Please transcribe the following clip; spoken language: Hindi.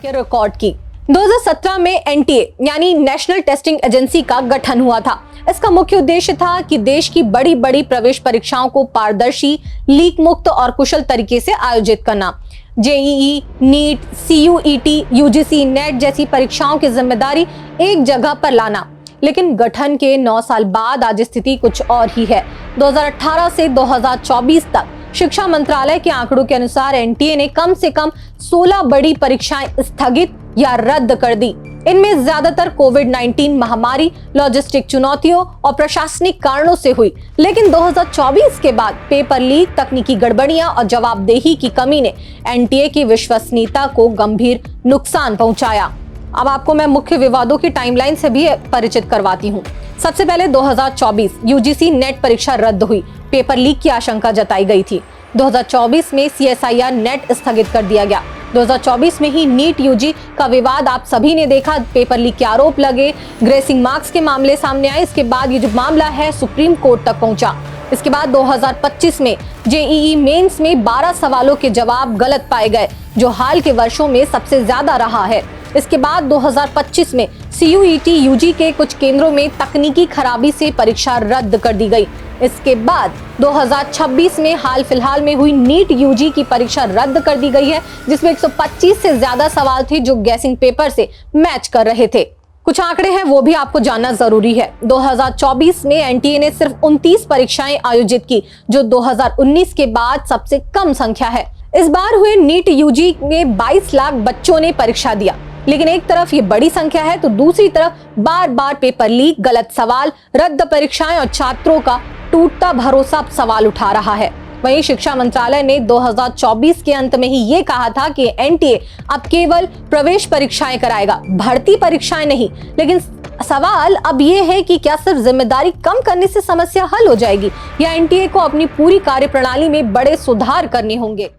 के रिकॉर्ड की। 2017 में एनटीए यानी नेशनल टेस्टिंग एजेंसी का गठन हुआ था। इसका मुख्य उद्देश्य था कि देश की बड़ी बड़ी प्रवेश परीक्षाओं को पारदर्शी, लीक मुक्त और कुशल तरीके से आयोजित करना। JEE, NEET, CUET, UGC, NET जैसी परीक्षाओं की जिम्मेदारी एक जगह पर लाना। लेकिन गठन के 9 साल बाद आज स्थिति कुछ और ही है। 2018 से 2024 तक शिक्षा मंत्रालय के आंकड़ों के अनुसार एनटीए ने कम से कम 16 बड़ी परीक्षाएं स्थगित या रद्द कर दी। इनमें ज्यादातर कोविड-19 महामारी, लॉजिस्टिक चुनौतियों और प्रशासनिक कारणों से हुई। लेकिन 2024 के बाद पेपर लीक, तकनीकी गड़बड़ियां और जवाबदेही की कमी ने एनटीए की विश्वसनीयता को गंभीर नुकसान पहुंचाया। अब आपको मैं मुख्य विवादों की टाइमलाइन से भी परिचित करवाती हूँ। सबसे पहले 2024 यूजीसी नेट परीक्षा रद्द हुई। पेपर लीक की आशंका जताई गई थी। 2024 में सीएसआईआर नेट स्थगित कर दिया गया। 2024 में ही नीट यूजी का विवाद आप सभी ने देखा। पेपर लीक के आरोप लगे, ग्रेसिंग मार्क्स के मामले सामने आए। इसके बाद ये जो मामला है सुप्रीम कोर्ट तक पहुंचा। इसके बाद 2025 में जेईई मेंस में 12 सवालों के जवाब गलत पाए गए, जो हाल के वर्षों में सबसे ज्यादा रहा है। इसके बाद 2025 में सीयूईटी यूजी के कुछ केंद्रों में तकनीकी खराबी से परीक्षा रद्द कर दी गई। इसके बाद 2026 में हाल फिलहाल में हुई नीट यूजी की परीक्षा रद्द कर दी गई है, जिसमें 125 से ज्यादा सवाल थे जो गैसिंग पेपर से मैच कर रहे थे। कुछ आंकड़े हैं वो भी आपको जानना जरूरी है। 2024 में एनटीए ने सिर्फ 29 परीक्षाएं आयोजित की, जो 2019 के बाद सबसे कम संख्या है। इस बार हुए नीट यूजी में 22 लाख बच्चों ने परीक्षा दिया। लेकिन एक तरफ ये बड़ी संख्या है तो दूसरी तरफ बार बार पेपर लीक, गलत सवाल, रद्द परीक्षाएं और छात्रों का टूटता भरोसा सवाल उठा रहा है। वहीं शिक्षा मंत्रालय ने 2024 के अंत में ही ये कहा था कि एनटीए अब केवल प्रवेश परीक्षाएं कराएगा, भर्ती परीक्षाएं नहीं। लेकिन सवाल अब ये है कि क्या सिर्फ जिम्मेदारी कम करने से समस्या हल हो जाएगी या एनटीए को अपनी पूरी कार्यप्रणाली में बड़े सुधार करने होंगे।